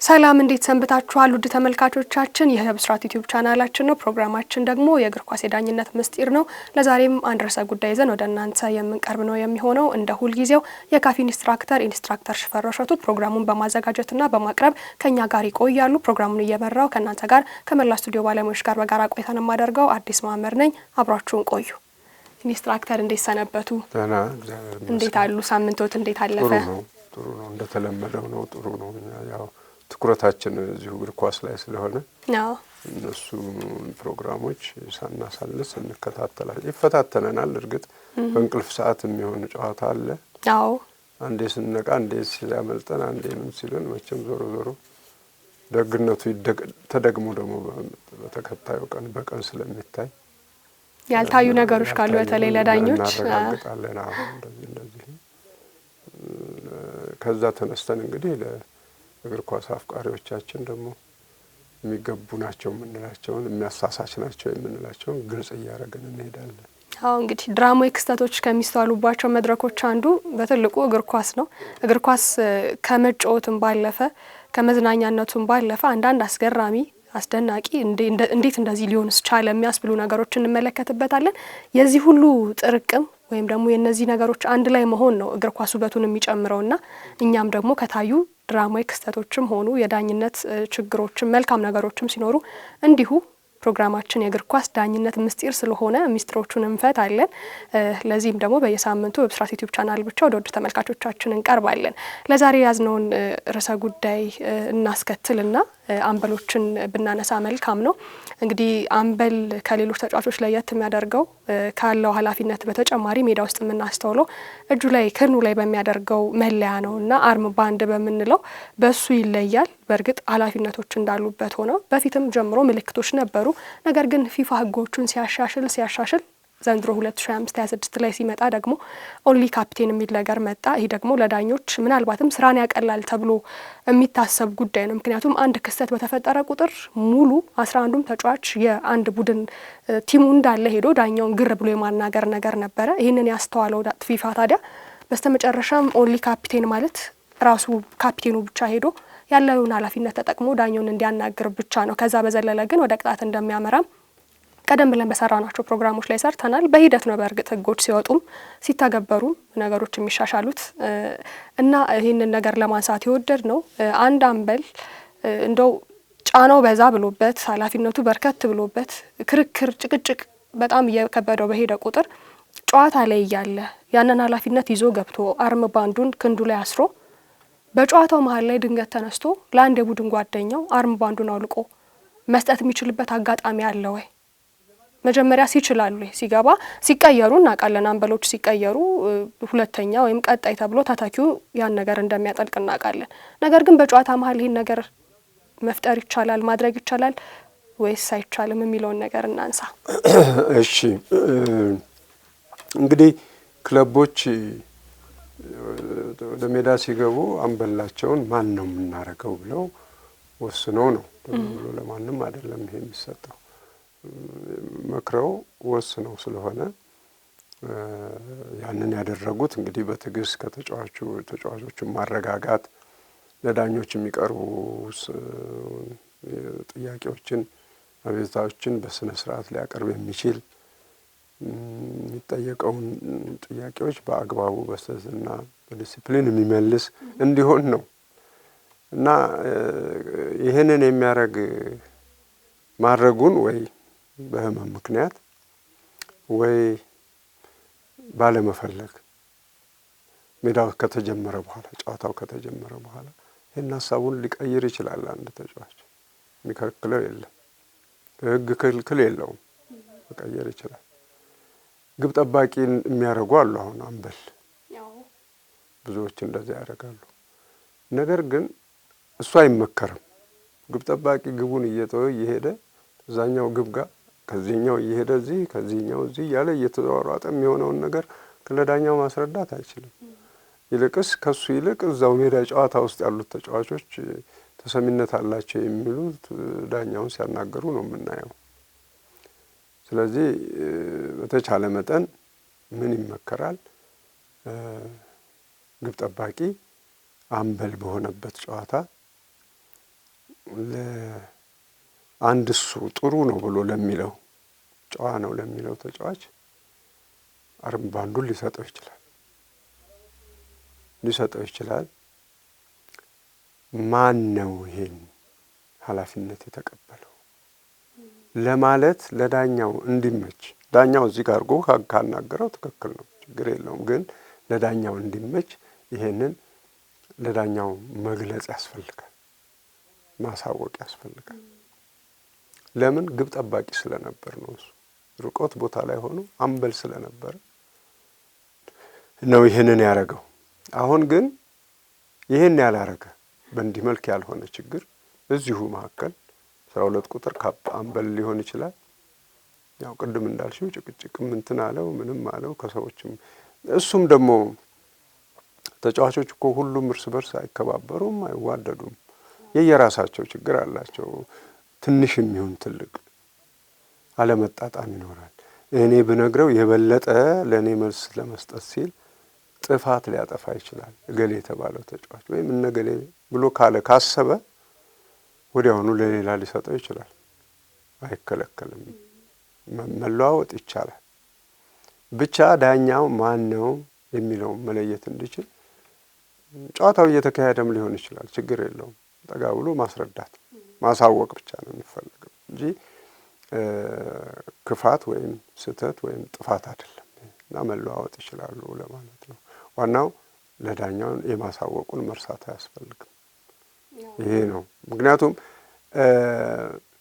ሰላም እንዴት ሰንብታችኋል ውድ ተመልካቾቻችን የብስራት ዩቲዩብ ቻናላችን ነው ፕሮግራማችን ደግሞ የእግር ኳስ የዳኝነት ምስጢር ነው ለዛሬም አንድ ርዕሰ ጉዳይ ይዘን ወደ እናንተ የምንቀርብ ነው የሚሆነው እንደ ሁሉ ጊዜው የካፍ ኢንስትራክተር ሽፈራው እሸቱ ፕሮግራሙን በማዘጋጀትና በማቅረብ ከኛ ጋር ይቆያሉ ፕሮግራሙን እየመራው ከናንተ ጋር ከመላ ስቱዲዮ ባለሙያዎች ጋር በጋራ ቆይታን ማደርገው አዲስ ማመር ነኝ አብራችሁን ቆዩ ኢንስትራክተር እንዴት ሰነበቱ እንዴት አሉ ሳምንቶት እንዴት አለፈ ጥሩ ነው እንደተለመደው ነው ጥሩ ነው ያው ትኩረታችን እዚሁ እግር ኳስ ላይ ስለሆነ እነሱ ፕሮግራሞች ሳናሳልስ እንከታተላለን ይፈታተነናል እርግጥ በእንቅልፍ ሰዓት የሚሆን ጨዋታ አለ አዎ አንዴ ስንነቃ አንዴ ሲያመልጠን አንዴ ምን ሲሉን መቼም ዞሮ ደግነቱ ተደግሞ ደግሞ በተከታዩ ቀን በቀን ስለሚታይ ያልታዩ ነገሮች ካሉ በተለይ ለዳኞች እናረጋግጣለን እንደዚህ ከዛ ተነስተን እንግዲህ እግር ኳስ አፍቃሪዎቻችን ደግሞ የሚገቡ ናቸው የምንላቸውን የሚያሳሳች ናቸው የምንላቸውን ግልጽ እያደረግን እንሄዳለን አዎ እንግዲህ ድራማዊ ክስተቶች ከሚስተዋሉባቸው መድረኮች አንዱ በትልቁ እግር ኳስ ነው እግር ኳስ ከመጫወትም ባለፈ ከመዝናኛነቱም ባለፈ አንዳንድ አስገራሚ አስደናቂ እንዴት እንደዚህ ሊሆንስ ቻለ የሚያስብሉ ነገሮችን እንመለከትበታለን የዚህ ሁሉ ጥርቅም ወይም ደግሞ የነዚህ ነገሮች አንድ ላይ መሆን ነው እግር ኳስ ውበቱን የሚጨምረውና እኛም ደግሞ ከታዩ ድራማዊ ክስተቶችም ሆኑ የዳኝነት ችግሮችም መልካም ነገሮችም ሲኖሩ እንዲሁ ፕሮግራማችን የእግር ኳስ ዳኝነት ምስጢር ስለሆነ ምስጢሮቹን እንፈታለን ለዚህም ደግሞ በየሳምንቱ በብስራት ዩቲዩብ ቻናል ብቻ ወደ ተመልካቾቻችን እንቀርባለን ለዛሬ ያዝነውን ርዕሰ ጉዳይ እናስከትልና አምበሎችን ብናነሳ መልካም ነው እንግዲህ አምበል ከሌሎች ተጫዋቾች ለየት የሚያደርገው ካለው ኃላፊነት በተጨማሪ ሜዳ ውስጥ የምናስተውለው እጁ ላይ ክርኑ ላይ በሚያደርገው መለያ ነውና አርም ባንድ በመንለው በሱ ይለያል በርግጥ ኃላፊነቶች እንዳሉበት ሆነው በፊትም ጀምሮ ምልክቶች ነበሩ ነገር ግን ፊፋ ህጎቹን ሲያሻሽል ዘንድሮ 2025-26 ላይ ሲመጣ ደግሞ ኦንሊ ካፕቴን የሚል ነገር መጣ ይሄ ደግሞ ለዳኞች ምናልባትም ስራን ያቀላል ተብሎ የሚታሰብ ጉዳይ ነው ምክንያቱም አንድ ክስተት በተፈጠረ ቁጥር ሙሉ 11ዱም ተጫዋች የአንድ ቡድን ቲሙ እንዳለ ሄዶ ዳኛውን ግር ብሎ የማናገር ነገር ነበረ ይሄንን ያስተዋለው ፊፋ ታዲያ በስተመጨረሻም ኦንሊ ካፕቴን ማለት ራሱ ካፕቴኑ ብቻ ሄዶ ያለውን ኃላፊነት ተጠቅሞ ዳኛውን እንዲያናግር ብቻ ነው ከዛ በዘለለ ግን ወደ ቅጣት እንደሚያመራም ቀደም ብለን በሰራናቸው ፕሮግራሞች ላይ ሰርተናል በሂደት ነው በእርግጥ ህጎች ሲወጡም ሲተገበሩ ነገሮች የሚሻሻሉት እና ይሄንን ነገር ለማንሳት ይወደድ ነው አንድ አምበል እንደው ጫናው በዛ ብሎበት ኃላፊነቱ በርከት ብሎበት ክርክር ጭቅጭቅ በጣም እየከበደው በሄደ ቁጥር ጨዋታ ላይ ያለ ያንን ኃላፊነት ይዞ ገብቶ አርም ባንዱን ክንዱ ላይ አስሮ በጨዋታው መሃል ላይ ድንገት ተነስቶ ለአንድ የቡድን ጓደኛው አርም ባንዱን አውልቆ መስጠት የሚችልበት አጋጣሚ አለ ወይ መጀመሪያ ሲችላሉ ሲገባ ሲቀየሩ እናቃለን አምበሎች ሲቀየሩ ሁለተኛ ወይም ቀጣይ ተብሎ ታታኪው ያን ነገር እንደሚያጠልቅ እናቃለን ነገር ግን በጨዋታ መሃል ይሄን ነገር መፍጠር ይቻላል ማድረግ ይቻላል ወይስ አይቻልም የሚለውን ነገር እናንሳ እሺ እንግዲህ ክለቦች ወደ ሜዳ ሲገቡ አምበላቸውን ማን ነው የምናረገው ብለው ወስነው ነው ለማንም አይደለም ይሄ የሚሰጠው መክረው ወስነው ስለሆነ ያንን ያደረጉት እንግዲህ በትግስ ከተጫዋቾቹ ማረጋጋት ለዳኞች የሚቀርቡ ጥያቄዎችን አቤቱታዎችን በስነ ስርዓት ሊያቀርብ የሚችል የሚጠየቀውን ጥያቄዎች በአግባቡ በስነስርዓትና በዲሲፕሊን የሚመልስ እንዲሆን ነው እና ይሄንን የሚያረግ ማድረጉን ወይ በህመም ምክንያት ወይ ባለመፈለግ ሜዳው ከተጀመረ በኋላ ጨዋታው ከተጀመረ በኋላ ይሄን ሐሳቡን ሊቀይር ይችላል አንድ ተጫዋች የሚከለክለው የለም ህግ ክልክል የለውም መቀየር ይችላል ግብ ጠባቂን የሚያረጉ አሉ አሁን አምበል ብዙዎች እንደዛ ያደርጋሉ ነገር ግን እሱ አይመከርም ግብ ጠባቂ ግቡን እየተወ እየሄደ እዛኛው ግብ ጋር ከዚህኛው እየሄደ እዚህ ከዚህኛው እዚህ ያለ እየተሯሯጠ የሚሆነውን ነገር ለዳኛው ማስረዳት አይችልም ይልቅስ ከሱ ይልቅ እዛው ሜዳ ጨዋታ ውስጥ ያሉት ተጫዋቾች ተሰሚነት አላቸው የሚሉት ዳኛውን ሲያናገሩ ነው የምናየው ስለዚህ በተቻለ መጠን ምን ይመከራል ግብ ጠባቂ አምበል በሆነበት ጨዋታ አንድ እሱ ጥሩ ነው ብሎ ለሚለው ጨዋ ነው ለሚለው ተጫዋች አርምባንዱን ሊሰጠው ይችላል። ማን ነው ይሄን ኃላፊነት የተቀበለው ለማለት ለዳኛው እንዲመች፣ ዳኛው እዚህ ጋር አድርጎ ካናገረው ትክክል ነው፣ ችግር የለውም። ግን ለዳኛው እንዲመች ይሄንን ለዳኛው መግለጽ ያስፈልጋል፣ ማሳወቅ ያስፈልጋል። ለምን? ግብ ጠባቂ ስለነበር ነው። እሱ ርቆት ቦታ ላይ ሆኖ አምበል ስለነበር ነው ይሄንን ያደረገው። አሁን ግን ይሄን ያላረገ በእንዲህ መልክ ያልሆነ ችግር እዚሁ መካከል 12 ቁጥር ካፕ አምበል ሊሆን ይችላል። ያው ቅድም እንዳልሽው ጭቅጭቅም እንትን አለው ምንም አለው ከሰዎችም እሱም ደግሞ ተጫዋቾች እኮ ሁሉም እርስ በርስ አይከባበሩም፣ አይዋደዱም። የየራሳቸው ችግር አላቸው። ትንሽም ይሁን ትልቅ አለመጣጣም ይኖራል። እኔ ብነግረው የበለጠ ለእኔ መልስ ለመስጠት ሲል ጥፋት ሊያጠፋ ይችላል እገሌ የተባለው ተጫዋች ወይም እነገሌ ብሎ ካሰበ ወዲያውኑ ለሌላ ሊሰጠው ይችላል። አይከለከልም፣ መለዋወጥ ይቻላል። ብቻ ዳኛው ማን ነው የሚለው መለየት እንዲችል ጨዋታው እየተካሄደም ሊሆን ይችላል፣ ችግር የለውም። ጠጋ ብሎ ማስረዳት ማሳወቅ ብቻ ነው የሚፈልገው እንጂ ክፋት ወይም ስህተት ወይም ጥፋት አይደለም። እና መለዋወጥ ይችላሉ ለማለት ነው። ዋናው ለዳኛው የማሳወቁን መርሳት አያስፈልግም። ይሄ ነው። ምክንያቱም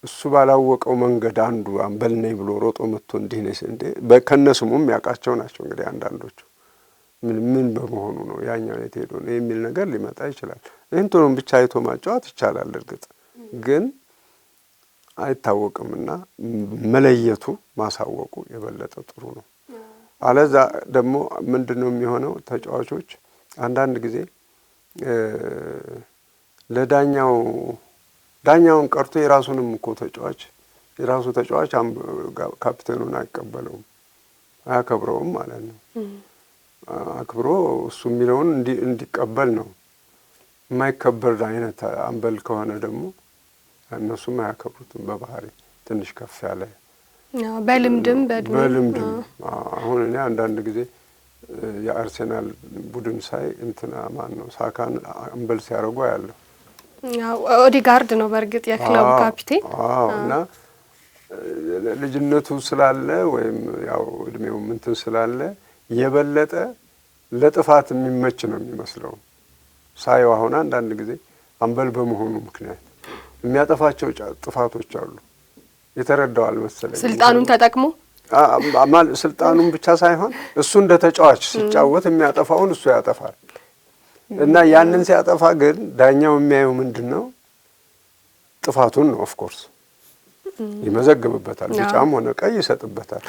እሱ ባላወቀው መንገድ አንዱ አምበል ነኝ ብሎ ሮጦ መጥቶ እንዲህ ነሽ እንዴ ከነስሙም ያውቃቸው ናቸው እንግዲህ አንዳንዶቹ ምን በመሆኑ ነው ያኛው የት ሄዶ ነው የሚል ነገር ሊመጣ ይችላል። እንትኑን ብቻ አይቶ ማጫወት ይቻላል። እርግጥ ግን አይታወቅምና መለየቱ ማሳወቁ የበለጠ ጥሩ ነው። አለዛ ደግሞ ምንድነው የሚሆነው? ተጫዋቾች አንዳንድ ጊዜ ዳኛውን ቀርቶ የራሱንም እኮ የራሱ ተጫዋች ካፕቴኑን አይቀበለውም፣ አያከብረውም ማለት ነው። አክብሮ እሱ የሚለውን እንዲቀበል ነው። የማይከበር አይነት አምበል ከሆነ ደግሞ እነሱም አያከብሩትም። በባህሪ ትንሽ ከፍ ያለ በልምድም አሁን እኔ አንዳንድ ጊዜ የአርሴናል ቡድን ሳይ እንትና ማን ነው ሳካን አምበል ሲያደርጉ ያለው ኦዲጋርድ ነው በእርግጥ የክለቡ ካፒቴን እና ልጅነቱ ስላለ ወይም ያው እድሜው እንትን ስላለ የበለጠ ለጥፋት የሚመች ነው የሚመስለው ሳይው። አሁን አንዳንድ ጊዜ አምበል በመሆኑ ምክንያት የሚያጠፋቸው ጥፋቶች አሉ። የተረዳዋል መሰለኝ ስልጣኑን ተጠቅሞ ስልጣኑን ብቻ ሳይሆን እሱ እንደ ተጫዋች ሲጫወት የሚያጠፋውን እሱ ያጠፋል። እና ያንን ሲያጠፋ ግን ዳኛው የሚያየው ምንድነው? ጥፋቱን ነው። ኦፍ ኮርስ ይመዘግብበታል፣ ቢጫም ሆነ ቀይ ይሰጥበታል።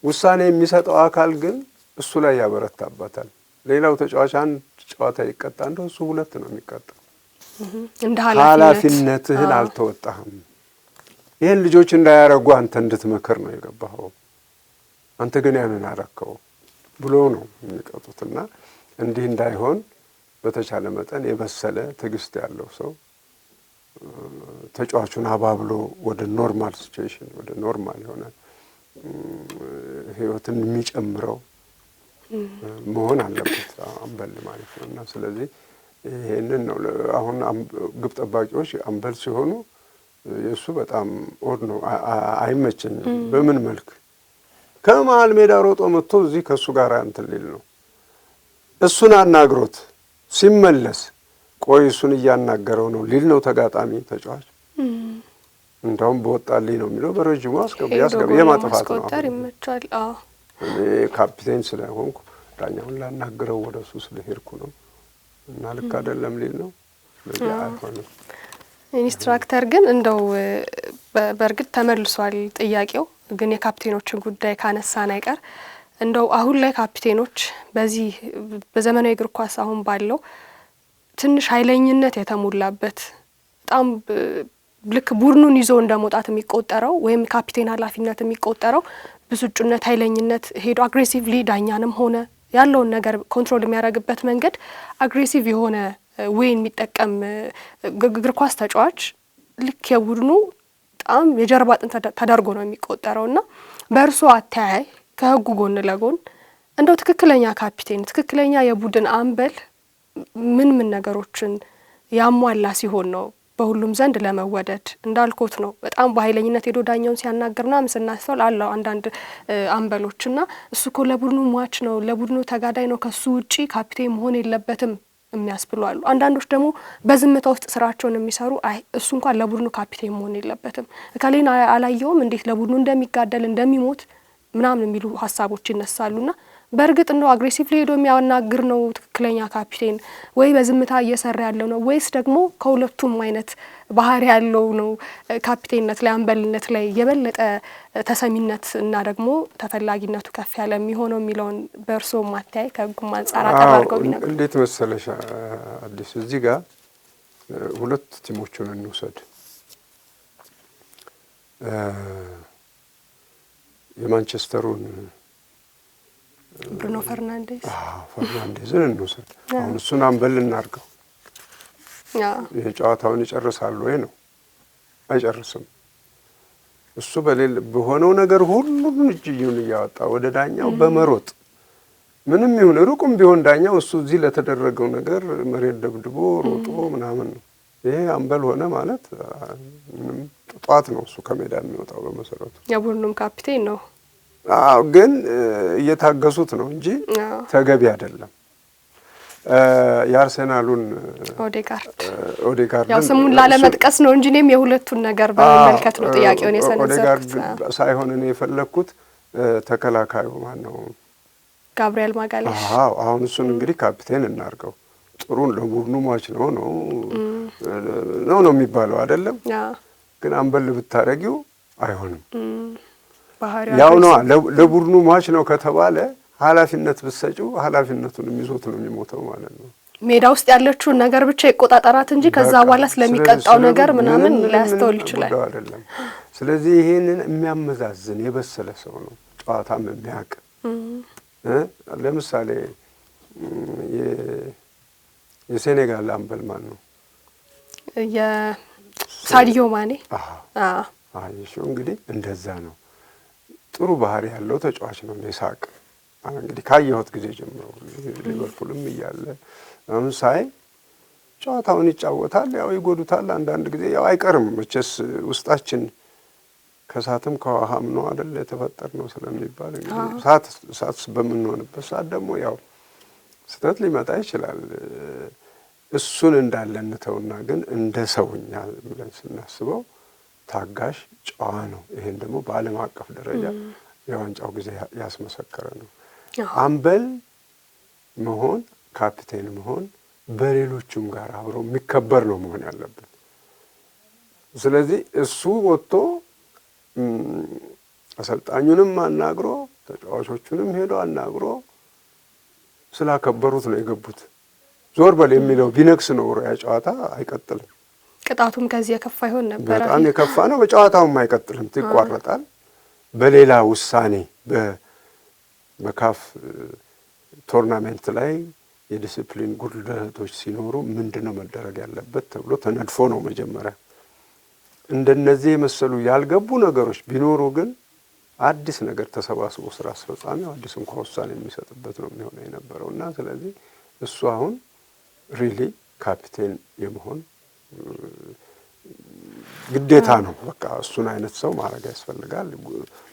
ውሳኔ የሚሰጠው አካል ግን እሱ ላይ ያበረታበታል። ሌላው ተጫዋች አንድ ጨዋታ ይቀጣ እንደው እሱ 2 ነው የሚቀጣው። እንደ ኃላፊነትህን አልተወጣህም። ይሄን ልጆች እንዳያረጉ አንተ እንድትመክር ነው የገባኸው፣ አንተ ግን ያንን አረከው ብሎ ነው የሚቀጡትና እንዲህ እንዳይሆን በተቻለ መጠን የበሰለ ትዕግስት ያለው ሰው ተጫዋቹን አባብሎ ወደ ኖርማል ሲቹዌሽን ወደ ኖርማል የሆነ ህይወትን የሚጨምረው መሆን አለበት አምበል ማለት ነው። እና ስለዚህ ይሄንን ነው አሁን ግብ ጠባቂዎች አምበል ሲሆኑ የሱ በጣም ኦድ ነው፣ አይመቸኝም። በምን መልክ ከመሃል ሜዳ ሮጦ መጥቶ እዚህ ከሱ ጋር እንትን ሊል ነው። እሱን አናግሮት ሲመለስ ቆይ እሱን እያናገረው ነው ሊል ነው ተጋጣሚ ተጫዋች። እንደውም በወጣልኝ ነው የሚለው በረጅሙ ያስገብ የማጥፋት ነው። ይመቻል። እኔ ካፒቴን ስለሆንኩ ዳኛውን ላናግረው ወደ እሱ ስለሄድኩ ነው እና ልክ አይደለም ሊል ነው። ስለዚህ አይሆንም። ኢንስትራክተር ግን እንደው በእርግጥ ተመልሷል ጥያቄው። ግን የካፕቴኖችን ጉዳይ ካነሳን አይቀር እንደው አሁን ላይ ካፕቴኖች በዚህ በዘመናዊ እግር ኳስ አሁን ባለው ትንሽ ኃይለኝነት የተሞላበት በጣም ልክ ቡድኑን ይዞ እንደመውጣት የሚቆጠረው ወይም ካፒቴን ኃላፊነት የሚቆጠረው ብስጩነት፣ ኃይለኝነት ሄዶ አግሬሲቭሊ ዳኛንም ሆነ ያለውን ነገር ኮንትሮል የሚያደርግበት መንገድ አግሬሲቭ የሆነ ወይ የሚጠቀም እግር ኳስ ተጫዋች ልክ የቡድኑ በጣም የጀርባ አጥንት ተደርጎ ነው የሚቆጠረውና በእርሶ አተያይ ከህጉ ጎን ለጎን እንደው ትክክለኛ ካፒቴን ትክክለኛ የቡድን አምበል ምን ነገሮችን ያሟላ ሲሆን ነው በሁሉም ዘንድ ለመወደድ? እንዳልኩት ነው በጣም በኃይለኝነት ሄዶ ዳኛውን ሲያናገርና ምስናስተውል አለው አንዳንድ አምበሎችና እሱ እኮ ለቡድኑ ሟች ነው፣ ለቡድኑ ተጋዳይ ነው፣ ከሱ ውጪ ካፒቴን መሆን የለበትም የሚያስብሉ አሉ። አንዳንዶች ደግሞ በዝምታ ውስጥ ስራቸውን የሚሰሩ አይ እሱ እንኳን ለቡድኑ ካፒቴን መሆን የለበትም እከሌን አላየውም እንዴት ለቡድኑ እንደሚጋደል እንደሚሞት ምናምን የሚሉ ሀሳቦች ይነሳሉና በእርግጥ ነው አግሬሲቭሊ ሄዶ የሚያናግር ነው ትክክለኛ ካፒቴን ወይ በዝምታ እየሰራ ያለው ነው ወይስ ደግሞ ከሁለቱም አይነት ባህሪ ያለው ነው ካፒቴንነት ላይ አምበልነት ላይ የበለጠ ተሰሚነት እና ደግሞ ተፈላጊነቱ ከፍ ያለ የሚሆነው የሚለውን በእርሶ ማታይ ከህጉም አንጻር አቀራርገው ቢነግሩ። እንዴት መሰለሽ አዲስ እዚህ ጋር ሁለት ቲሞችን እንውሰድ። የማንቸስተሩን ብሩኖ ፈርናንዴዝን እንውሰድ። አሁን እሱን አምበል እናድርገው። የጨዋታውን ይጨርሳል ወይ ነው? አይጨርስም። እሱ በሆነው ነገር ሁሉም እጁን እያወጣ ወደ ዳኛው በመሮጥ ምንም ይሁን ሩቁም ቢሆን ዳኛው እሱ እዚህ ለተደረገው ነገር መሬት ደብድቦ ሮጦ ምናምን ነው። ይሄ አምበል ሆነ ማለት ምንም ጧት ነው እሱ ከሜዳ የሚወጣው በመሰረቱ። የቡድኑም ካፒቴን ነው። ግን እየታገሱት ነው እንጂ ተገቢ አይደለም። የአርሰናሉን ኦዴጋርድ ያው ስሙን ላለመጥቀስ ነው እንጂ እኔም የሁለቱን ነገር በመመልከት ነው ጥያቄውን የሰነዘርኩት። ኦዴጋርድ ሳይሆን እኔ የፈለኩት ተከላካዩ ማን ነው? ጋብሪኤል ማጋሌሽ። አሁን እሱን እንግዲህ ካፒቴን እናርገው። ጥሩን ለቡድኑ ሟች ነው የሚባለው አይደለም። ግን አምበል ብታረጊው አይሆንም። ያው ነው ለቡድኑ ሟች ነው ከተባለ ኃላፊነት ብትሰጪው ኃላፊነቱን ይዞት ነው የሚሞተው ማለት ነው። ሜዳ ውስጥ ያለችውን ነገር ብቻ ይቆጣጠራት እንጂ ከዛ በኋላ ስለሚቀጣው ነገር ምናምን ሊያስተውል ይችላል አይደለም። ስለዚህ ይሄንን የሚያመዛዝን የበሰለ ሰው ነው ጨዋታም የሚያውቅ። ለምሳሌ የሴኔጋል አምበል ማን ነው? ሳዲዮ ማኔ። እንግዲህ እንደዛ ነው። ጥሩ ባህሪ ያለው ተጫዋች ነው። ሳቅ እንግዲህ ካየሁት ጊዜ ጀምሮ ሊቨርፑልም እያለ አሁን ሳይ ጨዋታውን ይጫወታል። ያው ይጎዱታል አንዳንድ ጊዜ ያው አይቀርም መቼስ ውስጣችን ከሳትም ከውሃም ነው አይደል የተፈጠርነው ስለሚባል እንግዲህ ሳት በምንሆንበት ሰዓት ደግሞ ያው ስህተት ሊመጣ ይችላል። እሱን እንዳለን ተውና ግን እንደ ሰውኛ ብለን ስናስበው ታጋሽ ጨዋ ነው። ይሄን ደግሞ በዓለም አቀፍ ደረጃ የዋንጫው ጊዜ ያስመሰከረ ነው። አምበል መሆን ካፒቴን መሆን በሌሎቹም ጋር አብሮ የሚከበር ነው መሆን ያለበት። ስለዚህ እሱ ወጥቶ አሰልጣኙንም አናግሮ ተጫዋቾቹንም ሄዶ አናግሮ ስላከበሩት ነው የገቡት። ዞር በል የሚለው ቢነክስ ነው ያ ጨዋታ አይቀጥልም። ቅጣቱም ከዚህ የከፋ ይሆን ነበር። በጣም የከፋ ነው። በጨዋታውም አይቀጥልም፣ ይቋረጣል። በሌላ ውሳኔ በካፍ ቶርናመንት ላይ የዲሲፕሊን ጉድለቶች ሲኖሩ ምንድነው መደረግ ያለበት ተብሎ ተነድፎ ነው መጀመሪያ። እንደነዚህ የመሰሉ ያልገቡ ነገሮች ቢኖሩ ግን አዲስ ነገር ተሰባስቦ ስራ አስፈጻሚው አዲስ እንኳን ውሳኔ የሚሰጥበት ነው የሚሆነው የነበረውና ስለዚህ እሱ አሁን ሪሊ ካፒቴን የመሆን ግዴታ ነው። በቃ እሱን አይነት ሰው ማድረግ ያስፈልጋል።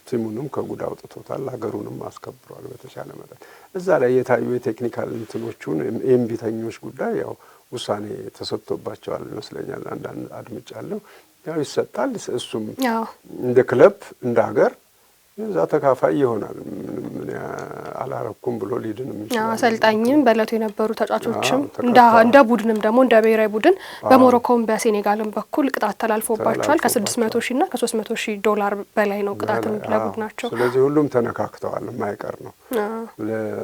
ቲሙንም ከጉድ አውጥቶታል፣ ሀገሩንም አስከብሯል በተሻለ መጠን። እዛ ላይ የታዩ የቴክኒካል እንትኖቹን የእምቢተኞች ጉዳይ ያው ውሳኔ ተሰጥቶባቸዋል ይመስለኛል። አንዳንድ አድምጫለሁ። ያው ይሰጣል። እሱም እንደ ክለብ እንደ ሀገር እዛ ተካፋይ ይሆናል። ምን አላረኩም ብሎ ሊድን የሚችል አሰልጣኝም በእለቱ የነበሩ ተጫዋቾችም እንደ ቡድንም ደግሞ እንደ ብሔራዊ ቡድን በሞሮኮም በሴኔጋልም በኩል ቅጣት ተላልፎባቸዋል። ከ600,000 እና ከ300,000 በላይ ነው ቅጣትም ለቡድናቸው። ስለዚህ ሁሉም ተነካክተዋል። የማይቀር ነው።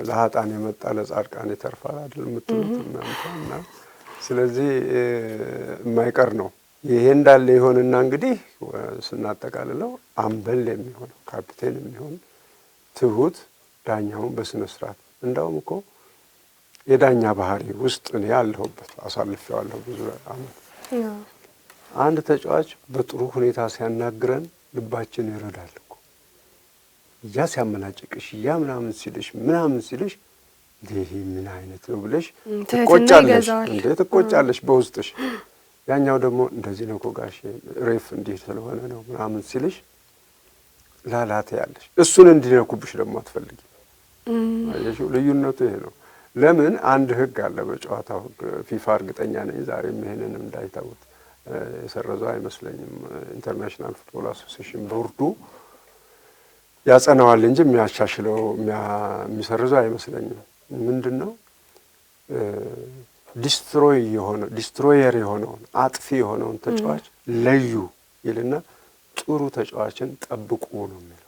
ለሀጣን የመጣ ለጻድቃን ይተርፋል አይደል የምትሉት እናንተና ስለዚህ የማይቀር ነው። ይሄ እንዳለ ይሆንና እንግዲህ ስናጠቃልለው አምበል የሚሆነው ካፒቴን የሚሆን ትሁት ዳኛውን በስነ ስርዓት እንዳውም እኮ የዳኛ ባህሪ ውስጥ እኔ ያለሁበት አሳልፌዋለሁ ብዙ አመት አንድ ተጫዋች በጥሩ ሁኔታ ሲያናግረን ልባችን ይረዳል እኮ። ያ ሲያመናጭቅሽ፣ ያ ምናምን ሲልሽ ይሄ ምን አይነት ነው ብለሽ ትቆጫለሽ። እንዴ ትቆጫለሽ በውስጥሽ። ያኛው ደግሞ እንደዚህ ነው እኮ ጋሼ ሬፍ እንዲህ ስለሆነ ነው ምናምን ሲልሽ ላላቴ ያለሽ እሱን እንዲነኩብሽ ደግሞ አትፈልጊ። አየሽው ልዩነቱ ይሄ ነው። ለምን አንድ ህግ አለ በጨዋታው ህግ። ፊፋ እርግጠኛ ነኝ ዛሬም ይሄንንም እንዳይታወት የሰረዘው አይመስለኝም። ኢንተርናሽናል ፉትቦል አሶሲዬሽን ቦርዱ ያጸናዋል እንጂ የሚያሻሽለው የሚሰርዘው አይመስለኝም። ምንድነው ዲስትሮየር የሆነውን አጥፊ የሆነውን ተጫዋች ለዩ ይልና ጥሩ ተጫዋችን ጠብቁ ነው የሚለው።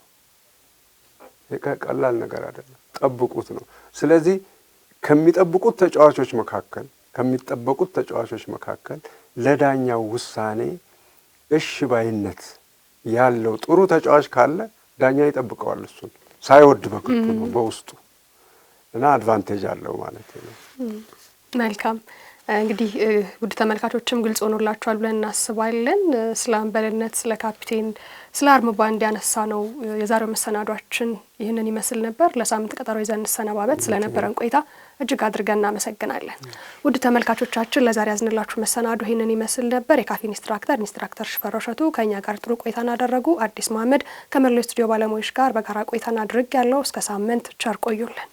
ይሄ ቀላል ነገር አይደለም። ጠብቁት ነው። ስለዚህ ከሚጠብቁት ተጫዋቾች መካከል ለዳኛው ውሳኔ እሺ ባይነት ያለው ጥሩ ተጫዋች ካለ ዳኛ ይጠብቀዋል። እሱን ሳይወድ በግዱ ነው በውስጡ እና አድቫንቴጅ አለው ማለት ነው። መልካም እንግዲህ ውድ ተመልካቾችም ግልጽ ሆኖላችኋል ብለን እናስባለን። ስለ አምበልነት፣ ስለ ካፒቴን፣ ስለ አርምባንድ ያነሳ ነው የዛሬው መሰናዷችን ይህንን ይመስል ነበር። ለሳምንት ቀጠሮ ይዘን እንሰነባበት። ስለነበረን ቆይታ እጅግ አድርገን እናመሰግናለን። ውድ ተመልካቾቻችን ለዛሬ ያዝንላችሁ መሰናዶ ይህንን ይመስል ነበር። የካፊ ኢንስትራክተር ሽፈራው እሸቱ ከኛ ጋር ጥሩ ቆይታን አደረጉ። አዲስ መሐመድ ከመላው ስቱዲዮ ባለሙያዎች ጋር በጋራ ቆይታን አድርግ ያለው እስከ ሳምንት ቸር ቆዩልን።